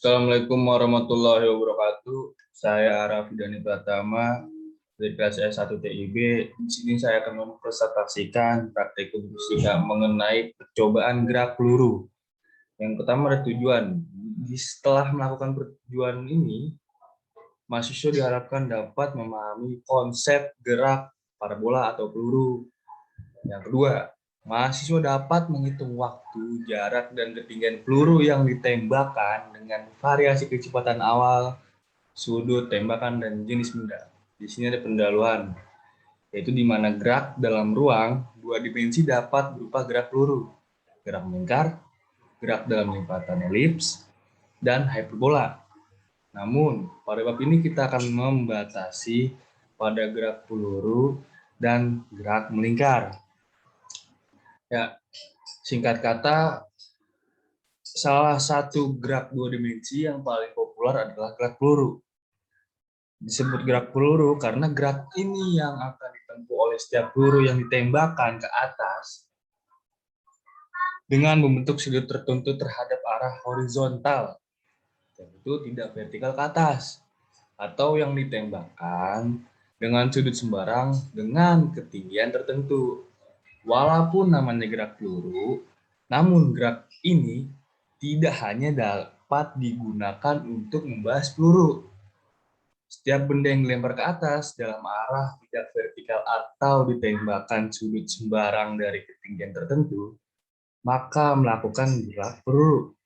Assalamualaikum warahmatullahi wabarakatuh. Saya Arafidani Pratama dari kelas S1 TIB. Di sini saya akan mempresentasikan praktikum fisika mengenai percobaan gerak peluru. Yang pertama ada tujuan. Setelah melakukan pertujuan ini, mahasiswa diharapkan dapat memahami konsep gerak parabola atau peluru. Yang kedua, mahasiswa dapat menghitung waktu, jarak, dan ketinggian peluru yang ditembakkan dengan variasi kecepatan awal, sudut tembakan, dan jenis benda. Di sini ada pendahuluan, yaitu di mana gerak dalam ruang dua dimensi dapat berupa gerak peluru, gerak melingkar, gerak dalam lipatan elips, dan hyperbola. Namun, pada bab ini kita akan membatasi pada gerak peluru dan gerak melingkar. Ya, singkat kata, salah satu gerak dua dimensi yang paling populer adalah gerak peluru. Disebut gerak peluru karena gerak ini yang akan ditempuh oleh setiap peluru yang ditembakkan ke atas dengan membentuk sudut tertentu terhadap arah horizontal, tentu tidak vertikal ke atas, atau yang ditembakkan dengan sudut sembarang dengan ketinggian tertentu. Walaupun namanya gerak peluru, namun gerak ini tidak hanya dapat digunakan untuk membahas peluru. Setiap benda yang dilempar ke atas dalam arah tidak vertikal atau ditembakkan sudut sembarang dari ketinggian tertentu, maka melakukan gerak peluru.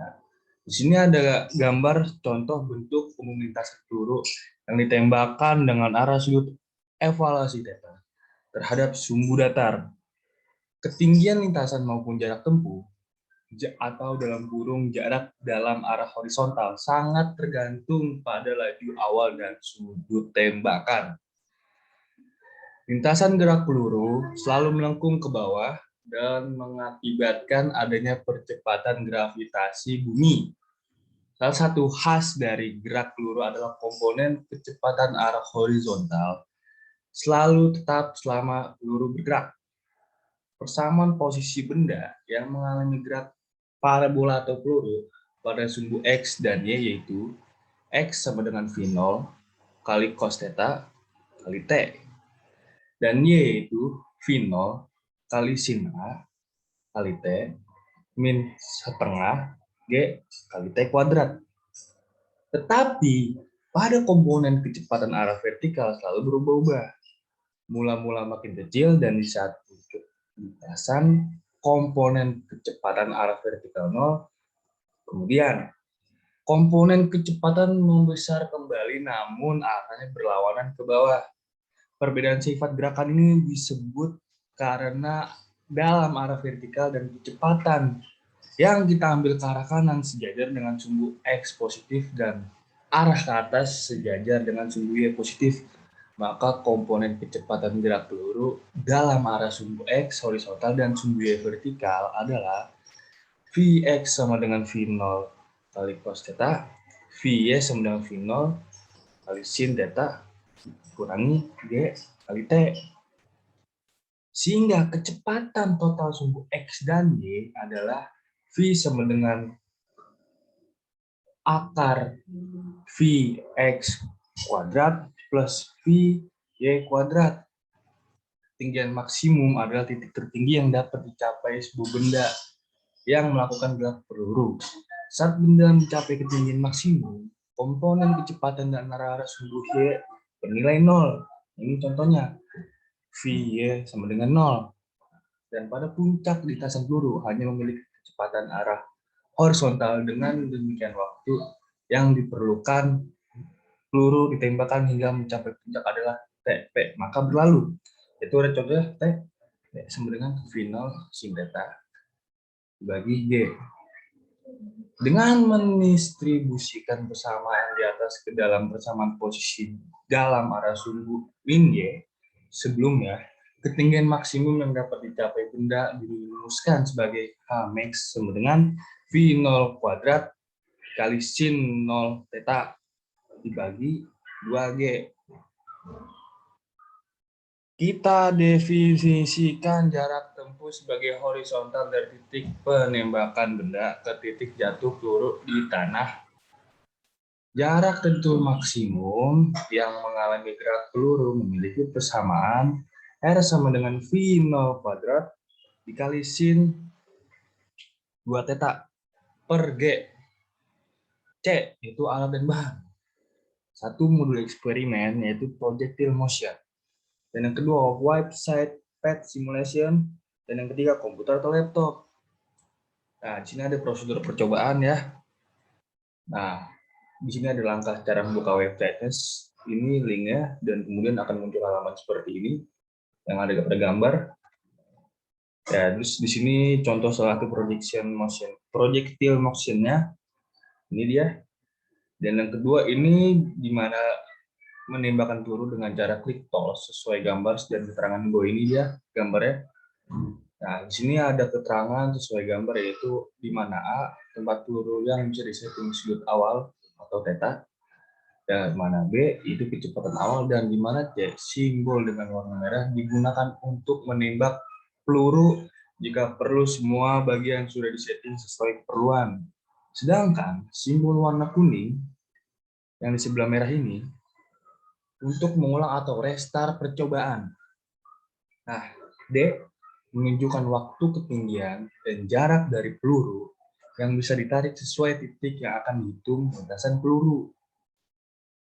Nah, di sini ada gambar contoh bentuk umum lintasan peluru yang ditembakkan dengan arah sudut evaluasi theta terhadap sumbu datar. Ketinggian lintasan maupun jarak tempuh atau dalam kurung jarak dalam arah horizontal sangat tergantung pada laju awal dan sudut tembakan. Lintasan gerak peluru selalu melengkung ke bawah dan mengakibatkan adanya percepatan gravitasi bumi. Salah satu khas dari gerak peluru adalah komponen kecepatan arah horizontal selalu tetap selama peluru bergerak. Persamaan posisi benda yang mengalami gerak parabola atau peluru pada sumbu X dan Y yaitu X sama dengan V0 kali cos theta kali T. Dan Y yaitu V0 kali sin A kali T min setengah G kali T kuadrat. Tetapi pada komponen kecepatan arah vertikal selalu berubah-ubah. Mula-mula makin kecil dan di saat lintasan komponen kecepatan arah vertikal 0, kemudian komponen kecepatan membesar kembali namun arahnya berlawanan ke bawah. Perbedaan sifat gerakan ini disebut karena dalam arah vertikal dan kecepatan yang kita ambil ke arah kanan sejajar dengan sumbu X positif dan arah ke atas sejajar dengan sumbu Y positif. Maka komponen kecepatan gerak peluru dalam arah sumbu X horizontal dan sumbu Y vertikal adalah Vx sama dengan V0 kali cos theta, Vy sama dengan V0 kali sin theta kurangi G kali T. Sehingga kecepatan total sumbu X dan Y adalah V sama dengan akar Vx kuadrat plus Vy kuadrat. Ketinggian maksimum adalah titik tertinggi yang dapat dicapai sebuah benda yang melakukan gerak peluru. Saat benda mencapai ketinggian maksimum, komponen kecepatan dan arah sumbu Y bernilai 0. Ini contohnya, Vy sama dengan 0. Dan pada puncak lintasan peluru hanya memiliki kecepatan arah horizontal. Dengan demikian waktu yang diperlukan peluru ditembakkan hingga mencapai puncak adalah TP, maka berlalu. Itu ada contohnya T sama dengan V0 sin theta bagi G. Dengan mendistribusikan persamaan di atas ke dalam persamaan posisi dalam arah sumbu min Y sebelumnya, ketinggian maksimum yang dapat dicapai benda dirumuskan sebagai Hmax sama dengan V0 kuadrat kali sin 0 theta dibagi 2G. Kita definisikan jarak tempuh sebagai horizontal dari titik penembakan benda ke titik jatuh peluru di tanah. Jarak tentu maksimum yang mengalami gerak peluru memiliki persamaan R sama dengan V0 kuadrat dikali sin 2 theta per G. C itu alat dan bahan. Satu modul eksperimen yaitu projectile motion. Dan yang kedua website pad simulation. Dan yang ketiga komputer atau laptop. Nah, di sini ada prosedur percobaan ya. Nah, di sini ada langkah cara membuka website-nya. Ini linknya dan kemudian akan muncul halaman seperti ini yang ada pada gambar. Ya, terus di sini contoh salah satu projectile motion-nya. Ini dia. Dan yang kedua ini di mana menembakkan peluru dengan jarak klik tol sesuai gambar dan keterangan di bawah ini dia gambarnya. Nah, di sini ada keterangan sesuai gambar yaitu di mana A tempat peluru yang bisa disetting sudut awal atau theta, dan mana B itu kecepatan awal, dan di mana C simbol dengan warna merah digunakan untuk menembak peluru jika perlu semua bagian sudah disetting sesuai keperluan. Sedangkan simbol warna kuning yang di sebelah merah ini untuk mengulang atau restart percobaan. Nah, D menunjukkan waktu ketinggian dan jarak dari peluru yang bisa ditarik sesuai titik yang akan dihitung lintasan peluru.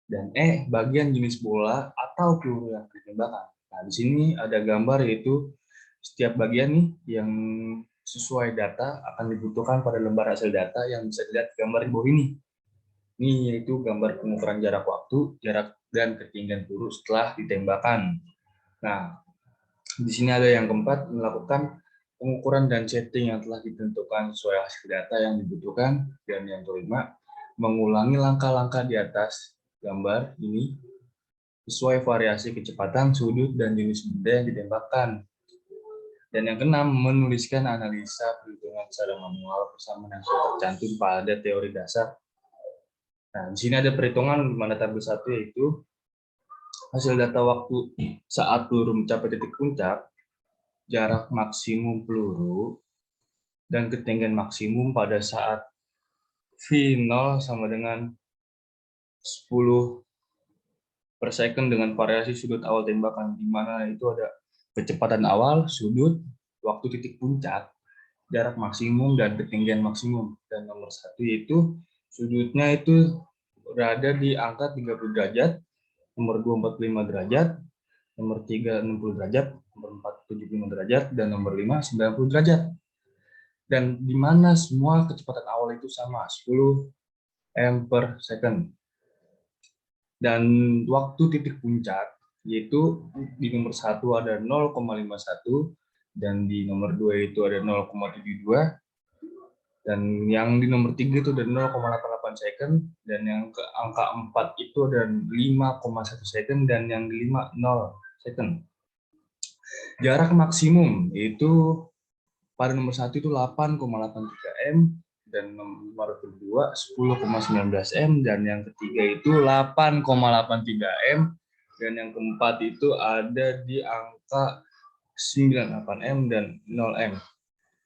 Dan E bagian jenis bola atau peluru yang ditembakkan. Nah, di sini ada gambar yaitu setiap bagian nih yang sesuai data akan dibutuhkan pada lembar hasil data yang bisa dilihat gambar di bawah ini. Ini yaitu gambar pengukuran jarak waktu, jarak dan ketinggian peluru setelah ditembakkan. Nah, di sini ada yang keempat, melakukan pengukuran dan setting yang telah ditentukan sesuai hasil data yang dibutuhkan. Dan yang kelima, mengulangi langkah-langkah di atas gambar ini sesuai variasi kecepatan, sudut, dan jenis benda yang ditembakkan. Dan yang keenam, menuliskan analisa perhitungan secara manual bersama yang sudah tercantum pada teori dasar. Nah, di sini ada perhitungan di mana tabel 1 yaitu hasil data waktu saat peluru mencapai titik puncak, jarak maksimum peluru, dan ketinggian maksimum pada saat V0 sama dengan 10 per second dengan variasi sudut awal tembakan, di mana itu ada kecepatan awal, sudut, waktu titik puncak, jarak maksimum, dan ketinggian maksimum. Dan nomor 1 yaitu sudutnya itu berada di angka 30 derajat, nomor 2 45 derajat, nomor 3 60 derajat, nomor 4 75 derajat, dan nomor 5 90 derajat. Dan di mana semua kecepatan awal itu sama, 10 m per second. Dan waktu titik puncak, yaitu di nomor 1 ada 0,51, dan di nomor 2 itu ada 0,72, dan yang di nomor 3 itu ada 0,88 second, dan yang ke angka 4 itu ada 5,1 second, dan yang di 5, 0 second. Jarak maksimum itu pada nomor 1 itu 8,83 m, dan nomor kedua 10,19 m, dan yang ketiga itu 8,83 m, dan yang keempat itu ada di angka 98 m dan 0 m.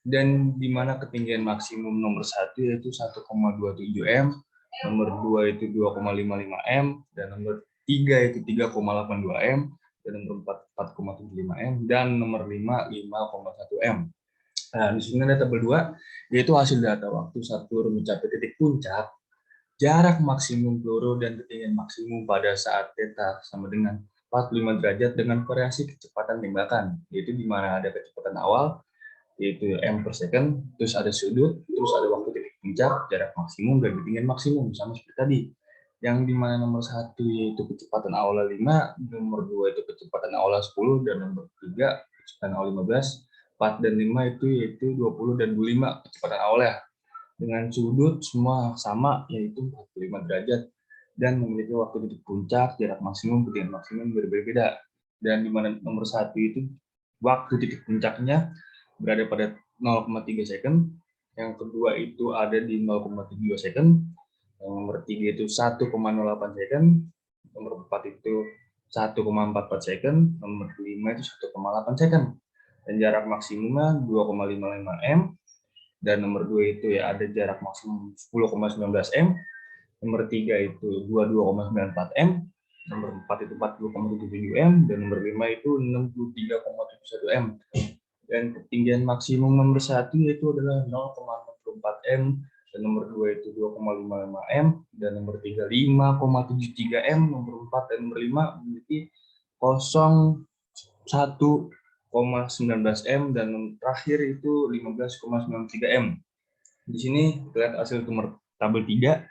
Dan di mana ketinggian maksimum nomor 1 yaitu 1,27 m, nomor 2 itu 2,55 m, dan nomor 3 itu 3,82 m, dan nomor 4 4,75 m, dan nomor 5 5,1 m. Nah, di sini ada tabel 2, yaitu hasil data waktu saat peluru mencapai titik puncak, jarak maksimum peluru, dan ketinggian maksimum pada saat theta sama dengan 45 derajat dengan variasi kecepatan tembakan, yaitu di mana ada kecepatan awal, yaitu m per second, terus ada sudut, terus ada waktu titik puncak, jarak maksimum, dan ketinggian maksimum, sama seperti tadi. Yang di mana nomor 1 yaitu kecepatan awal 5, nomor 2 itu kecepatan awal 10, dan nomor 3 kecepatan awal 15, 4 dan 5 itu yaitu 20 dan 25 kecepatan awalnya. Dengan sudut semua sama yaitu 45 derajat dan memiliki waktu titik puncak, jarak maksimum, ketinggian maksimum berbeda-beda. Dan di mana nomor 1 itu waktu titik puncaknya berada pada 0,3 second, yang kedua itu ada di 0,72 second, yang nomor 3 itu 1,08 second, nomor 4 itu 1,44 second, nomor 5 itu 1,8 second. Dan jarak maksimumnya 2,55 m. Dan nomor 2 itu ya ada jarak maksimum 10,19 m. Nomor 3 itu 22,94 m. Nomor 4 itu 40,77 m. Dan nomor 5 itu 63,71 m. Dan ketinggian maksimum nomor 1 yaitu adalah 0,64 m. Dan nomor 2 itu 2,55 m. Dan nomor 3 5,73 m. Nomor 4 dan nomor 5 memiliki 0,1,19 m. Dan nomor terakhir itu 15,93 m. Di sini lihat hasil nomor tabel 3,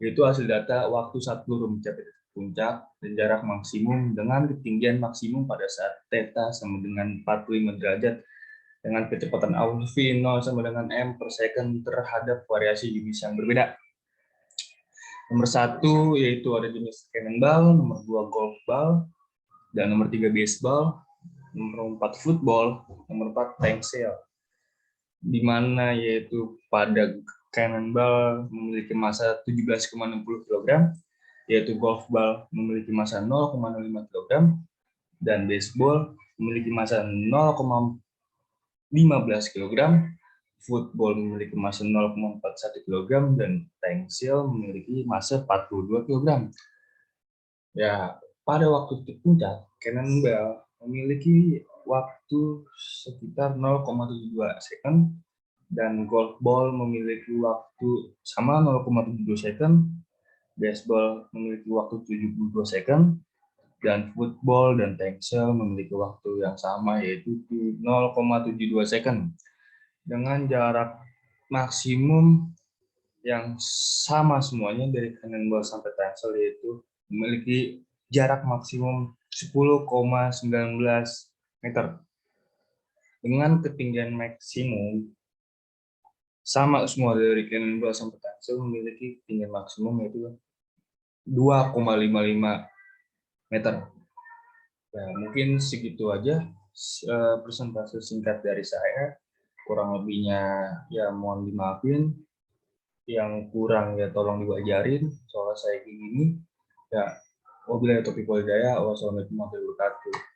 yaitu hasil data waktu saat peluru mencapai puncak dan jarak maksimum dengan ketinggian maksimum pada saat theta sama dengan 45 derajat dengan kecepatan awal V 0 sama dengan m per second terhadap variasi jenis yang berbeda. Nomor 1 yaitu ada jenis cannonball, nomor 2 golf ball, dan nomor 3 baseball, nomor 4 football, nomor 4 tank shell. Di mana yaitu pada cannonball memiliki massa 17,60 kg, yaitu golf ball memiliki massa 0,05 kg, dan baseball memiliki massa 0,15 kg, football memiliki massa 0,41 kg, dan tank shell memiliki massa 42 kg. Ya, pada waktu puncak, cannonball memiliki waktu sekitar 0,72 second, dan golf ball memiliki waktu sama 0,72 second, baseball memiliki waktu 72 second, dan football dan tank shell memiliki waktu yang sama yaitu 0,72 second. Dengan jarak maksimum yang sama semuanya dari cannonball sampai tank shell yaitu memiliki jarak maksimum 10,19 meter. Dengan ketinggian maksimum sama semua dari cannonball sampai tank shell memiliki ketinggian maksimum yaitu 2,55 meter. Ya, mungkin segitu aja presentasi singkat dari saya. Kurang lebihnya ya mohon dimaafin. Yang kurang ya tolong diwajarin. Soalnya saya gini. Ya, wabillahi taufiq wal hidayah. Wassalamualaikum warahmatullahi wabarakatuh.